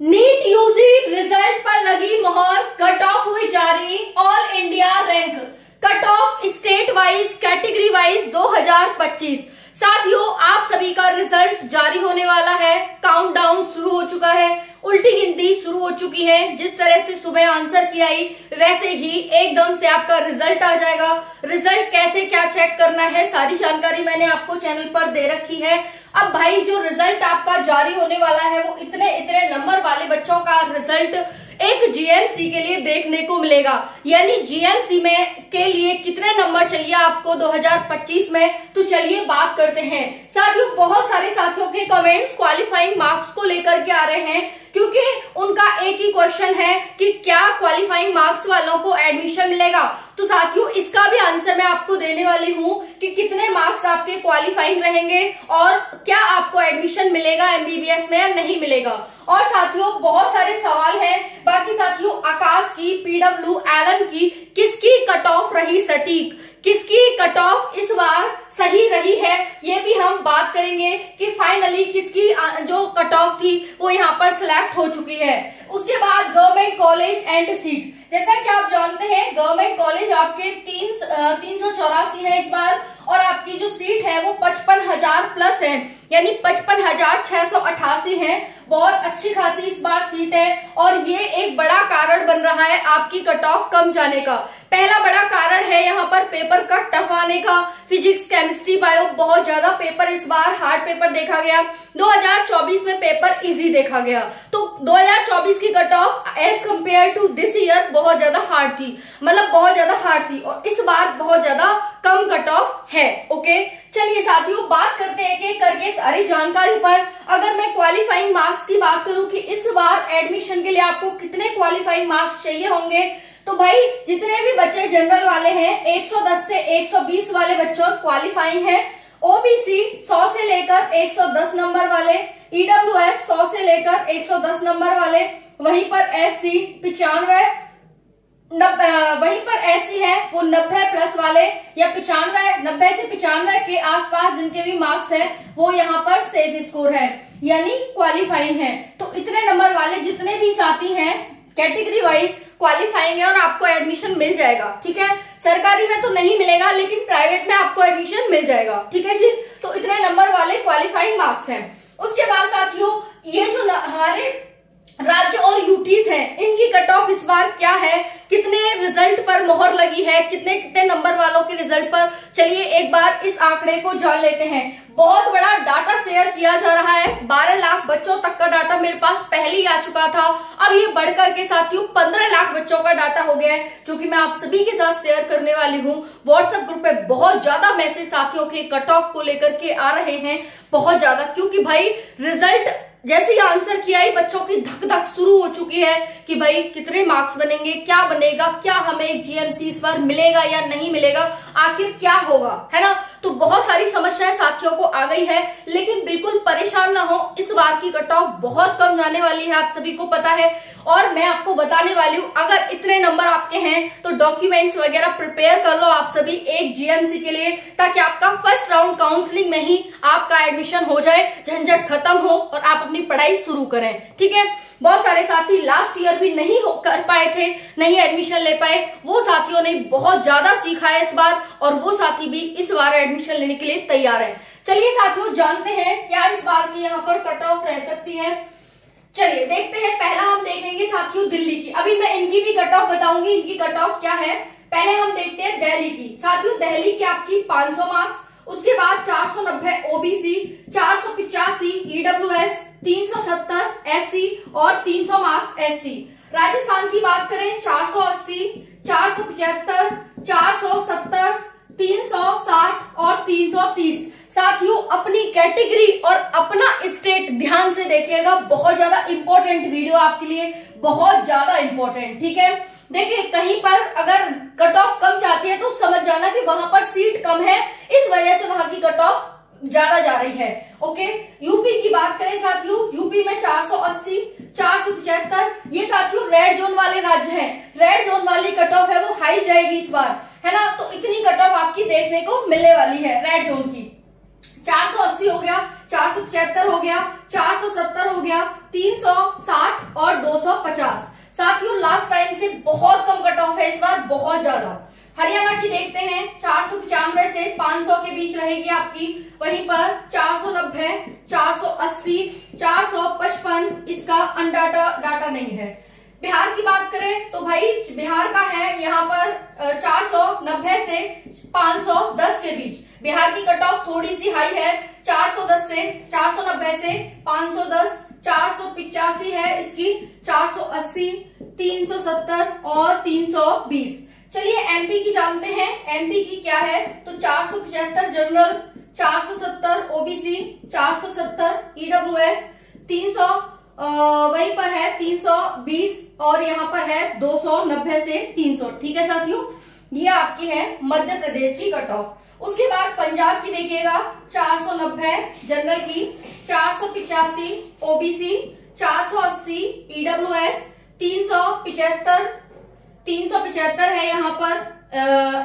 NEET UG result पर लगी मोहर, कट ऑफ हुई जारी। All India rank cut off state wise category wise 2025। साथियों, आप सभी का रिजल्ट जारी होने वाला है। काउंटडाउन शुरू हो चुका है, उल्टी गिनती शुरू हो चुकी है। जिस तरह से सुबह आंसर की आई वैसे ही एकदम से आपका रिजल्ट आ जाएगा। रिजल्ट कैसे क्या चेक करना है सारी जानकारी मैंने आपको चैनल पर दे रखी है। अब भाई जो रिजल्ट आपका जारी होने वाला है वो इतने इतने नंबर वाले बच्चों का रिजल्ट एक जीएमसी के लिए देखने को मिलेगा। यानी जीएमसी में के लिए कितने नंबर चाहिए आपको 2025 में, तो चलिए बात करते हैं। साथियों, बहुत सारे साथियों के कमेंट्स क्वालिफाइंग मार्क्स को लेकर के आ रहे हैं, क्योंकि उनका एक ही क्वेश्चन है कि क्या क्वालिफाइंग मार्क्स वालों को एडमिशन मिलेगा। तो साथियों, इसका भी आंसर मैं आपको देने वाली हूँ कि कितने मार्क्स आपके क्वालिफाइंग रहेंगे और क्या आपको एडमिशन मिलेगा एमबीबीएस में या नहीं मिलेगा। और साथियों, बहुत सारे सवाल हैं। बाकी साथियों, आकाश की, पीडब्ल्यू, एलन की किसकी कट ऑफ रही सटीक, किसकी कट ऑफ इस बार सही रही है, ये भी हम बात करेंगे कि फाइनली किसकी जो कट ऑफ थी वो यहाँ पर सिलेक्ट हो चुकी है। उसके बाद गवर्नमेंट कॉलेज एंड सीट, जैसा कि आप जानते हैं गवर्नमेंट कॉलेज आपके 384 है इस बार, और आपकी जो सीट है वो 55,000 प्लस है, यानी 55,688 है। बहुत अच्छी खासी इस बार सीट है और ये एक बड़ा कारण बन रहा है आपकी कट ऑफ कम जाने का। पहला बड़ा कारण है यहाँ पर पेपर का टफ आने का। फिजिक्स, केमिस्ट्री, बायो बहुत ज्यादा पेपर इस बार हार्ड पेपर देखा गया। 2024 में पेपर इजी देखा गया, तो 2024 की cut off age compare to this year बहुत ज्यादा हार्ड थी, मतलब बहुत ज्यादा हार्ड थी, और इस बार बहुत ज्यादा कम कट ऑफ है। ओके, चलिए साथियों, बात करते हैं एक एक करके सारी जानकारी पर। अगर मैं क्वालिफाइंग मार्क्स की बात करूं कि इस बार एडमिशन के लिए आपको कितने क्वालिफाइंग मार्क्स चाहिए होंगे, तो भाई जितने भी बच्चे जनरल वाले हैं 110 से 120 वाले बच्चों क्वालिफाइंग हैं। ओबीसी 100 से लेकर 110 नंबर वाले, ईडब्ल्यूएस 100 से लेकर 110 नंबर वाले, वहीं पर एससी 95, वहीं पर एससी है वो 90 प्लस वाले या 95, 90 से 95 के आसपास जिनके भी मार्क्स है वो यहाँ पर सेफ स्कोर है, यानी क्वालिफाइंग है। तो इतने नंबर वाले जितने भी साथी हैं कैटेगरी वाइज क्वालिफाइंग है और आपको एडमिशन मिल जाएगा। ठीक है, सरकारी में तो नहीं मिलेगा लेकिन प्राइवेट में आपको एडमिशन मिल जाएगा। ठीक है जी, तो इतने नंबर वाले क्वालिफाइंग मार्क्स हैं। उसके बाद साथियों, ये जो हमारे राज्य और यूटीज हैं इनकी कट ऑफ इस बार क्या है, कितने रिजल्ट पर मोहर लगी है, कितने कितने नंबर वालों के रिजल्ट पर, चलिए एक बार इस आंकड़े को जान लेते हैं। बहुत बड़ा डाटा शेयर किया जा रहा है, 12 लाख बच्चों तक का डाटा मेरे पास पहले ही आ चुका था। अब ये बढ़कर के साथियों 15 लाख बच्चों का डाटा हो गया है, जो कि मैं आप सभी के साथ शेयर करने वाली हूँ। व्हाट्सएप ग्रुप पे बहुत ज्यादा मैसेज साथियों के कट ऑफ को लेकर के आ रहे हैं, बहुत ज्यादा, क्योंकि भाई रिजल्ट जैसे ही आंसर किया ही बच्चों की धक धक शुरू हो चुकी है कि भाई कितने मार्क्स बनेंगे, क्या बनेगा, क्या हमें जीएमसी इस बार मिलेगा या नहीं मिलेगा, आखिर क्या होगा, है ना। तो बहुत सारी समस्याएं साथियों को आ गई है, लेकिन बिल्कुल परेशान ना हो, इस बार की कट ऑफ बहुत कम जाने वाली है, आप सभी को पता है। और मैं आपको बताने वाली हूँ, अगर इतने नंबर आपके हैं तो डॉक्यूमेंट्स वगैरह प्रिपेयर कर लो आप सभी एक जीएमसी के लिए, ताकि आपका फर्स्ट राउंड काउंसलिंग में ही आपका एडमिशन हो जाए, झंझट खत्म हो और आप अपनी पढ़ाई शुरू करें। ठीक है, बहुत सारे साथी लास्ट ईयर भी नहीं कर पाए थे, नहीं एडमिशन ले पाए, वो साथियों ने बहुत ज्यादा सीखा है इस बार, और वो साथी भी इस बार एडमिशन लेने के लिए तैयार है। चलिए साथियों, जानते हैं क्या इस बार की यहाँ पर कट ऑफ रह सकती है। चलिए देखते हैं। पहला हम देखेंगे साथियों दिल्ली की, अभी मैं इनकी भी कट ऑफ बताऊंगी, इनकी कट ऑफ क्या है। पहले हम देखते हैं दिल्ली की। साथियों, दिल्ली की आपकी 500 मार्क्स, उसके बाद 490 ओबीसी, 485 ईडब्ल्यूएस, 370 एससी और 300 मार्क्स एसटी। राजस्थान की बात करें 480, 475, 470, 360 और 330। साथियों, अपनी कैटेगरी और अपना स्टेट ध्यान से देखिएगा, बहुत ज्यादा इंपॉर्टेंट वीडियो आपके लिए, बहुत ज्यादा इंपॉर्टेंट। ठीक है, देखिए कहीं पर अगर कट ऑफ कम जाती है तो समझ जाना कि वहां पर सीट कम है, इस वजह से वहां की कट ऑफ ज्यादा जा रही है। ओके, यूपी की बात करें साथियों, यूपी में 480, 475, ये साथियों रेड जोन वाले राज्य हैं, रेड जोन वाली कट ऑफ है वो हाई जाएगी इस बार, है ना। तो इतनी कट ऑफ आपकी देखने को मिलने वाली है रेड जोन की। 480 हो गया, 475 हो गया, 470 हो गया, 360 और 250। साथियों लास्ट टाइम से बहुत कम कट ऑफ है इस बार, बहुत ज्यादा। हरियाणा की देखते हैं, 495 से 500 के बीच रहेगी आपकी। वहीं पर 490, 480, 455 इसका अनडाटा डाटा नहीं है। बिहार की बात करें तो भाई बिहार का है यहाँ पर 490 से 510 के बीच। बिहार की कट ऑफ थोड़ी सी हाई है, 410 से 490 से 510, 485 है इसकी, 480, 370 और 320। चलिए एमपी की जानते हैं, एमपी की क्या है तो 475 जनरल, 470 ओबीसी, 470 ईडब्ल्यूएस, 300 वहीं पर है 320 और यहाँ पर है 290 से 300। ठीक है साथियों, ये आपकी है मध्य प्रदेश की कट ऑफ। उसके बाद पंजाब की देखिएगा, 490 जनरल की, 485 ओबीसी, 480 ईडब्ल्यूएस, 375 है यहाँ पर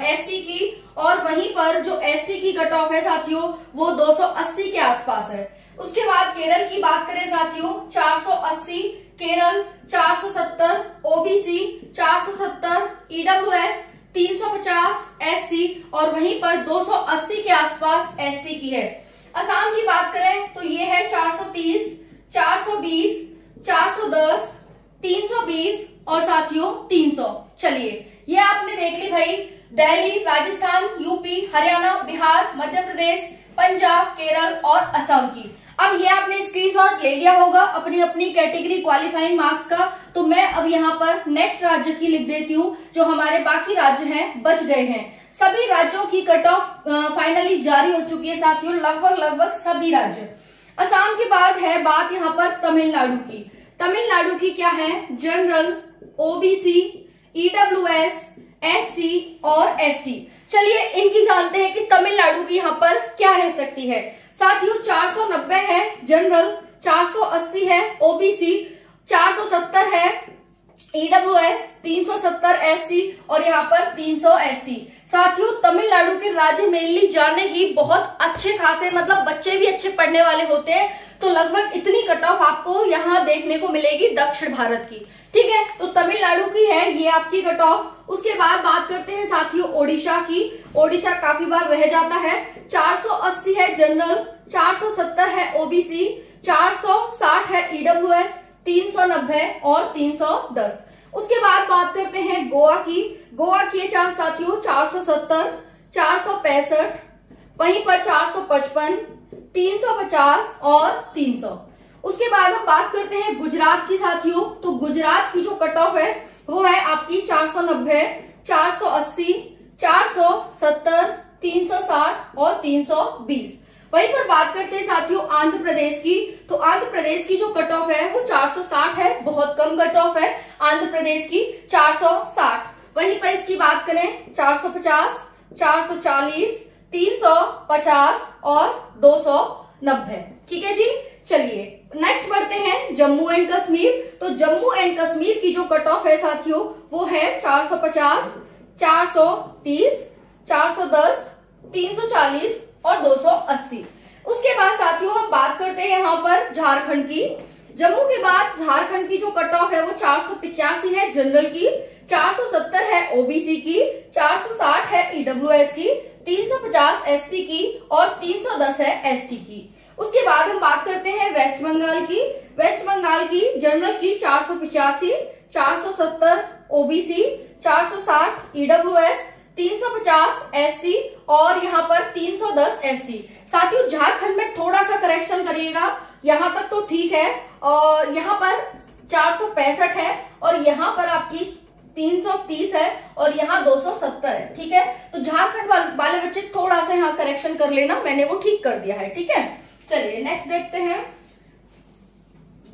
एससी की, और वहीं पर जो एसटी की कट ऑफ है साथियों वो 280 के आसपास है। उसके बाद केरल की बात करें साथियों, 480 केरल, 470 ओबीसी, 470 ईडब्ल्यूएस, 350 एससी और वहीं पर 280 के आसपास एसटी की है। असम की बात करें तो ये है 430, 420, 410, 320 और साथियों 300। चलिए ये आपने देख ली भाई दिल्ली, राजस्थान, यूपी, हरियाणा, बिहार, मध्य प्रदेश, पंजाब, केरल और असम की। अब ये आपने स्क्रीनशॉट ले लिया होगा अपनी अपनी कैटेगरी क्वालिफाइंग मार्क्स का। तो मैं अब यहाँ पर नेक्स्ट राज्य की लिख देती हूँ, जो हमारे बाकी राज्य हैं बच गए हैं। सभी राज्यों की कट ऑफ फाइनली जारी हो चुकी है साथियों, लगभग सभी राज्य। असम के बाद है बात यहाँ पर तमिलनाडु की। तमिलनाडु की क्या है, जनरल, ओबीसी, ईडब्ल्यूएस, एससी और एसटी। चलिए इनकी जानते हैं कि तमिलनाडु की यहाँ पर क्या रह सकती है। साथियों 490 है जनरल, 480 है ओबीसी, 470 है ईडब्ल्यूएस, 370 एससी और यहाँ पर 300 एसटी। साथियों तमिलनाडु के राज्य मेनली जाने ही बहुत अच्छे खासे, मतलब बच्चे भी अच्छे पढ़ने वाले होते हैं, तो लगभग इतनी कट ऑफ आपको यहाँ देखने को मिलेगी दक्षिण भारत की। ठीक है, तो तमिलनाडु की है ये आपकी कट ऑफ। उसके बाद बात करते हैं साथियों ओडिशा की। ओडिशा काफी बार रह जाता है, 480 है जनरल, 470 है ओबीसी, 460 है ईडब्ल्यूएस, 390 और 310। उसके बाद बात करते हैं गोवा की। गोवा की साथियों 470, 465, वहीं पर 455, 350 और 300। उसके बाद हम बात करते हैं गुजरात की साथियों। तो गुजरात की जो कट ऑफ है वो है आपकी 490, 480, 470, 360 और 320। वहीं पर बात करते हैं साथियों आंध्र प्रदेश की। तो आंध्र प्रदेश की जो कट ऑफ है वो 460 है, बहुत कम कट ऑफ है आंध्र प्रदेश की, 460। वहीं पर इसकी बात करें 450, 440, 350 और 290। ठीक है जी, चलिए नेक्स्ट बढ़ते हैं जम्मू एंड कश्मीर। तो जम्मू एंड कश्मीर की जो कट ऑफ है साथियों वो है 450, 430, 410, 340 और 280। उसके बाद साथियों हम बात करते हैं यहाँ पर झारखंड की। जम्मू के बाद झारखंड की जो कट ऑफ है वो 485 है जनरल की, 470 है ओबीसी की, 460 है ईडब्ल्यूएस की, 350 एससी की और 310 है एसटी की। उसके बाद हम बात करते हैं वेस्ट बंगाल की। वेस्ट बंगाल की जनरल की 485, 470 ओबीसी, 460 ईडब्ल्यूएस, 350 एससी और यहाँ पर 310 एसटी। साथियों झारखंड में थोड़ा सा करेक्शन करिएगा, यहाँ तक तो ठीक है, और यहाँ पर 465 है और यहाँ पर आपकी 330 है और यहाँ 270 है। ठीक है, तो झारखंड वाले बच्चे थोड़ा सा यहाँ करेक्शन कर लेना, मैंने वो ठीक कर दिया है। ठीक है, चलिए नेक्स्ट देखते हैं।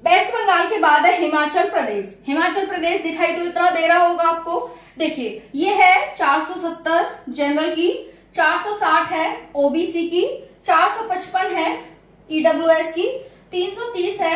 वेस्ट बंगाल के बाद है हिमाचल प्रदेश। हिमाचल प्रदेश दिखाई तो इतना दे रहा होगा आपको, देखिए ये है 470 जनरल की, 460 है ओबीसी की, 455 है ईडब्ल्यूएस की, 330 है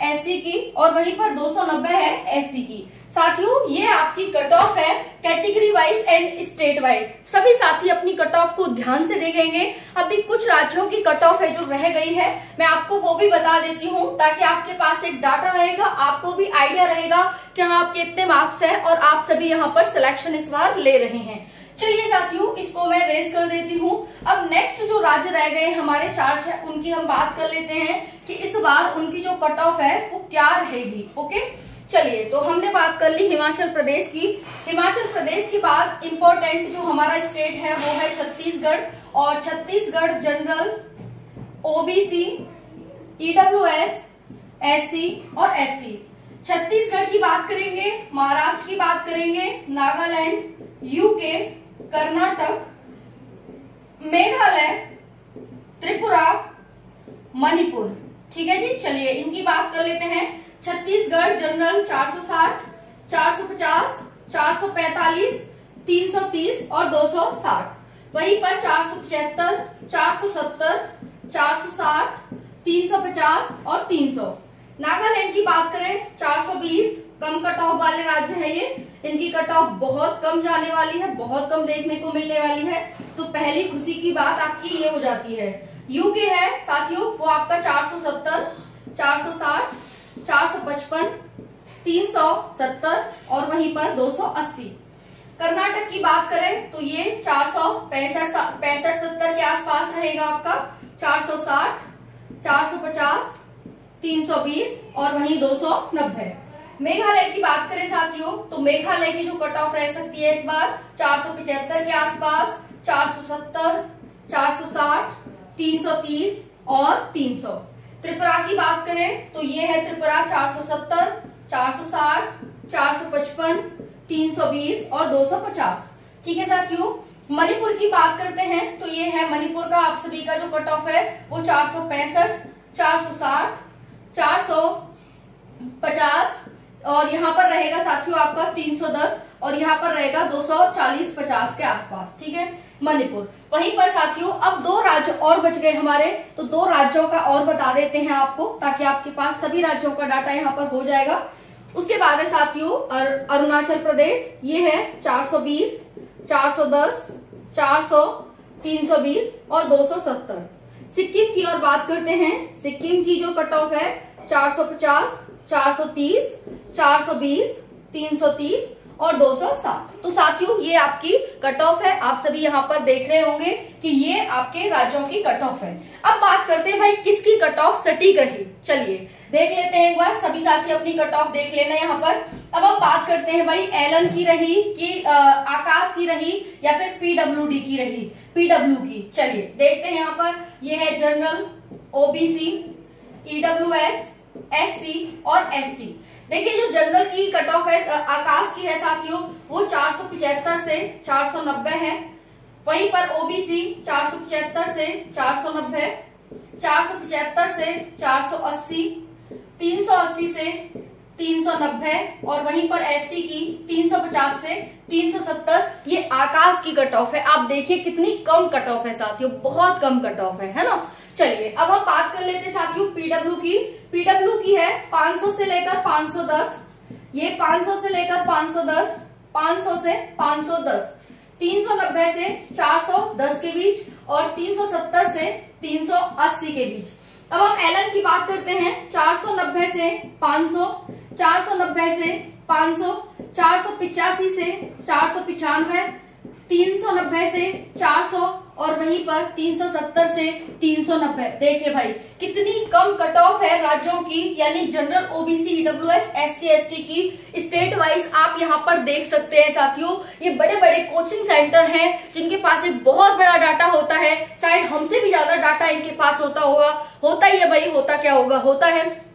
एससी की और वहीं पर 290 है एसटी की। साथियों ये आपकी कट ऑफ है category wise and state wise. सभी साथी अपनी कट ऑफ को ध्यान से देखेंगे। अभी कुछ राज्यों की कट ऑफ है जो रह गई है, मैं आपको वो भी बता देती हूँ ताकि आपके पास एक डाटा रहेगा, आपको भी आइडिया रहेगा कि हाँ आपके इतने मार्क्स है और आप सभी यहाँ पर सिलेक्शन इस बार ले रहे हैं। चलिए साथियों इसको मैं रेस कर देती हूँ। अब नेक्स्ट जो राज्य रह गए हमारे 4 उनकी हम बात कर लेते हैं कि इस बार उनकी जो कट ऑफ है वो क्या रहेगी। ओके चलिए, तो हमने बात कर ली हिमाचल प्रदेश की। हिमाचल प्रदेश के बाद इंपॉर्टेंट जो हमारा स्टेट है वो है छत्तीसगढ़, और Chhattisgarh general, OBC, EWS, SC और एसटी। छत्तीसगढ़ की बात करेंगे, महाराष्ट्र की बात करेंगे, नागालैंड, यूके, कर्नाटक, मेघालय, त्रिपुरा, मणिपुर। ठीक है जी, चलिए इनकी बात कर लेते हैं। छत्तीसगढ़ जनरल 460, 450, 445, 330 और 260। वहीं पर 475, 470, 460, 350 और 300। नागालैंड की बात करें 420, कम कट ऑफ वाले राज्य है ये, इनकी कट ऑफ बहुत कम जाने वाली है, बहुत कम देखने को मिलने वाली है। तो पहली खुशी की बात आपकी ये हो जाती है। यूके है साथियों वो आपका 470, 460, 455, 370 और वहीं पर 280। कर्नाटक की बात करें तो ये 465-70 के आसपास रहेगा आपका, 460, 450, 320 और वहीं 290। मेघालय की बात करें साथियों तो मेघालय की जो कट ऑफ रह सकती है इस बार 475 के आसपास, 470, 460, 330 और 300। त्रिपुरा की बात करें तो ये है त्रिपुरा 470, 460, 455, 320 और 250। ठीक है साथियों, मणिपुर की बात करते हैं तो ये है मणिपुर का आप सभी का जो कट ऑफ है वो 465, 460, 450 और यहाँ पर रहेगा साथियों आपका 310 और यहाँ पर रहेगा 240-50 के आसपास। ठीक है मणिपुर। वहीं पर साथियों अब 2 राज्य और बच गए हमारे, तो 2 राज्यों का और बता देते हैं आपको ताकि आपके पास सभी राज्यों का डाटा यहाँ पर हो जाएगा। उसके बाद है साथियों अरुणाचल प्रदेश, ये है 420, 410, 400, 320 और 270। सिक्किम की और बात करते हैं, सिक्किम की जो कट ऑफ है 450, 430, 420, 330 और 260। तो साथियों ये आपकी कट ऑफ है, आप सभी यहाँ पर देख रहे होंगे कि ये आपके राज्यों की कट ऑफ है। अब बात करते हैं भाई किसकी कट ऑफ सटीक रही। चलिए देख लेते हैं एक बार, सभी साथी अपनी कट ऑफ देख लेना यहाँ पर। अब हम बात करते हैं भाई एलन की रही कि आकाश की रही या फिर पीडब्ल्यूडी की रही, पीडब्ल्यू की। चलिए देखते हैं यहाँ पर, ये है जनरल, ओबीसी, ईडब्ल्यूएस, एससी और एसटी। देखिए जो जनरल की कट ऑफ है आकाश की है साथियों वो 475 से 490 है। वहीं पर ओबीसी 475 से 490, 475 से 480, 380 से 390 और वहीं पर एसटी की 350 से 370। ये आकाश की कट ऑफ है। आप देखिए कितनी कम कट ऑफ है साथियों, बहुत कम कट ऑफ है ना। चलिए अब हम बात कर लेते हैं साथियों पीडब्ल्यू की। पीडब्ल्यू की है 500 से लेकर 510, ये 500 से लेकर 510, 500 से 510, 390 से 410 के बीच और 370 से 380 के बीच। अब हम एलन की बात करते हैं 490 से 500, 490 से 500, 485 से 495, 390 से 400 और वहीं पर 370 से 390। देखिए भाई कितनी कम कट ऑफ है राज्यों की, यानी general, OBC, EWS, SC, ST की स्टेट वाइज आप यहाँ पर देख सकते हैं साथियों। ये बड़े बड़े कोचिंग सेंटर हैं जिनके पास एक बहुत बड़ा डाटा होता है, शायद हमसे भी ज्यादा डाटा इनके पास होता होगा। होता ही है भाई, होता क्या होगा, होता है।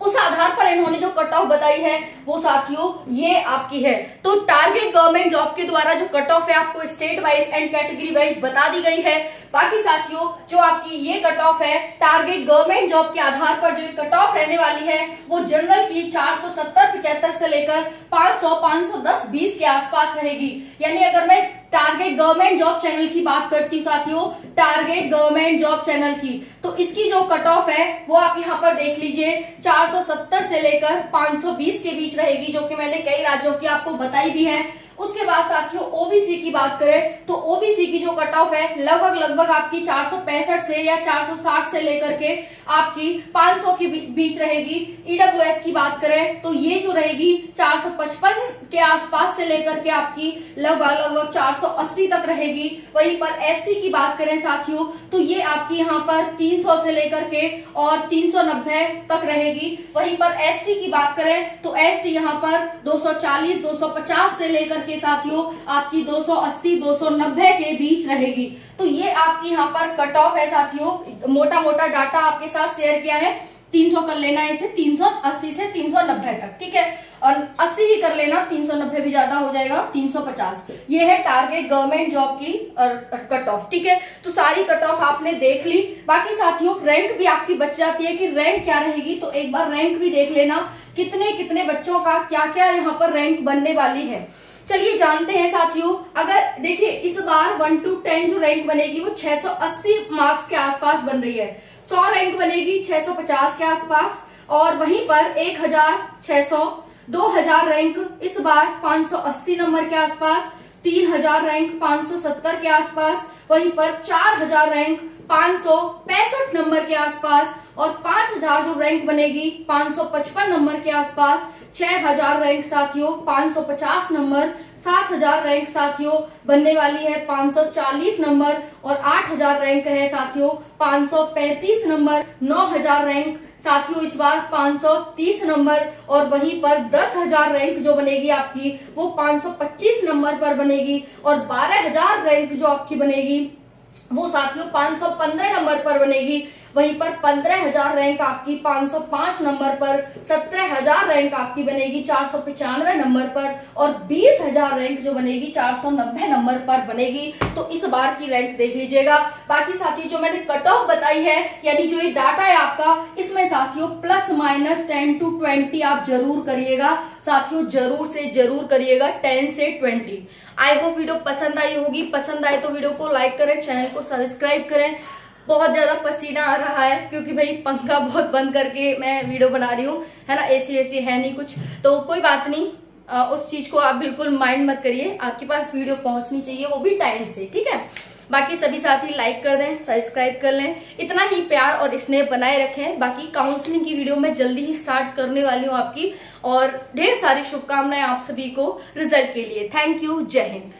उस आधार पर इन्होंने जो कट ऑफ बताई है वो साथियों ये आपकी है। तो टारगेट गवर्नमेंट जॉब के द्वारा जो कट ऑफ है आपको state wise and category wise बता दी गई है। बाकी साथियों जो आपकी ये कट ऑफ है टारगेट गवर्नमेंट जॉब के आधार पर जो कट ऑफ रहने वाली है वो जनरल की 470-75 से लेकर 500, 510, 20 के आसपास रहेगी। यानी अगर मैं टारगेट गवर्नमेंट जॉब चैनल की बात करती हूँ साथियों, टारगेट गवर्नमेंट जॉब चैनल की, तो इसकी जो कट ऑफ है वो आप यहाँ पर देख लीजिए 470 से लेकर 520 के बीच रहेगी, जो कि मैंने कई राज्यों की आपको बताई भी है। उसके बाद साथियों ओबीसी की बात करें तो ओबीसी की जो कट ऑफ है लगभग आपकी 465 से या 460 से लेकर के आपकी 500 के बीच रहेगी। ईडब्ल्यूएस की बात करें तो ये जो रहेगी 455 के आसपास से लेकर के आपकी लगभग 480 तक रहेगी। वहीं पर एससी की बात करें साथियों तो ये आपकी यहाँ पर 300 से लेकर के और 390 तक रहेगी। वहीं पर एसटी की बात करें तो एसटी यहाँ पर 240 250 से लेकर के साथियों आपकी 280 290 के बीच रहेगी। तो ये आपकी यहाँ पर कट ऑफ है साथियों। मोटा मोटा डाटा आपके साथ शेयर किया है। 300 कर लेना इसे, 380 से 390 तक, ठीक है। और 80 ही कर लेना, 390 भी ज्यादा हो जाएगा, 350। ये है टारगेट गवर्नमेंट जॉब की कट ऑफ, ठीक है। तो सारी कट ऑफ आपने देख ली। बाकी साथियों रैंक भी आपकी बच जाती है कि रैंक क्या रहेगी, तो एक बार रैंक भी देख लेना, कितने कितने बच्चों का क्या क्या यहाँ पर रैंक बनने वाली है। चलिए जानते हैं साथियों। अगर देखिए इस बार 1 to 10 जो रैंक बनेगी वो 680 मार्क्स के आसपास बन रही है। 100 रैंक बनेगी 650 के आसपास, और वहीं पर 1600 2000 रैंक इस बार 580 नंबर के आसपास, 3000 रैंक 570 के आसपास, वहीं पर 4000 रैंक 565 नंबर के आसपास, और 5000 जो रैंक बनेगी 555 नंबर के आसपास, 6000 रैंक साथियों 550 नंबर, 7000 रैंक साथियों बनने वाली है 540 नंबर, और 8000 रैंक है साथियों 535 नंबर, 9000 रैंक साथियों इस बार 530 नंबर, और वहीं पर 10,000 रैंक जो बनेगी आपकी वो 525 नंबर पर बनेगी, और 12,000 रैंक जो आपकी बनेगी वो साथियों 515 नंबर पर बनेगी। वहीं पर 15,000 रैंक आपकी 505 नंबर पर, 17,000 रैंक आपकी बनेगी 495 नंबर पर, और 20,000 रैंक जो बनेगी 490 नंबर पर बनेगी। तो इस बार की रैंक देख लीजिएगा। बाकी साथियों जो मैंने कट ऑफ बताई है, यानी जो ये डाटा है आपका, इसमें साथियों +- 10 to 20 आप जरूर करिएगा साथियों, जरूर से जरूर करिएगा 10 से 20। आई होप वीडियो पसंद आई होगी। पसंद आए तो वीडियो को लाइक करें, चैनल को सब्सक्राइब करें। बहुत ज्यादा पसीना आ रहा है क्योंकि भाई पंखा बहुत बंद करके मैं वीडियो बना रही हूँ, है ना। एसी वेसी है नहीं कुछ, तो कोई बात नहीं, उस चीज को आप बिल्कुल माइंड मत करिए। आपके पास वीडियो पहुंचनी चाहिए, वो भी टाइम से, ठीक है। बाकी सभी साथी लाइक कर दें, सब्सक्राइब कर लें। इतना ही प्यार और स्नेह बनाए रखें। बाकी काउंसलिंग की वीडियो मैं जल्दी ही स्टार्ट करने वाली हूँ आपकी, और ढेर सारी शुभकामनाएं आप सभी को रिजल्ट के लिए। थैंक यू, जय हिंद।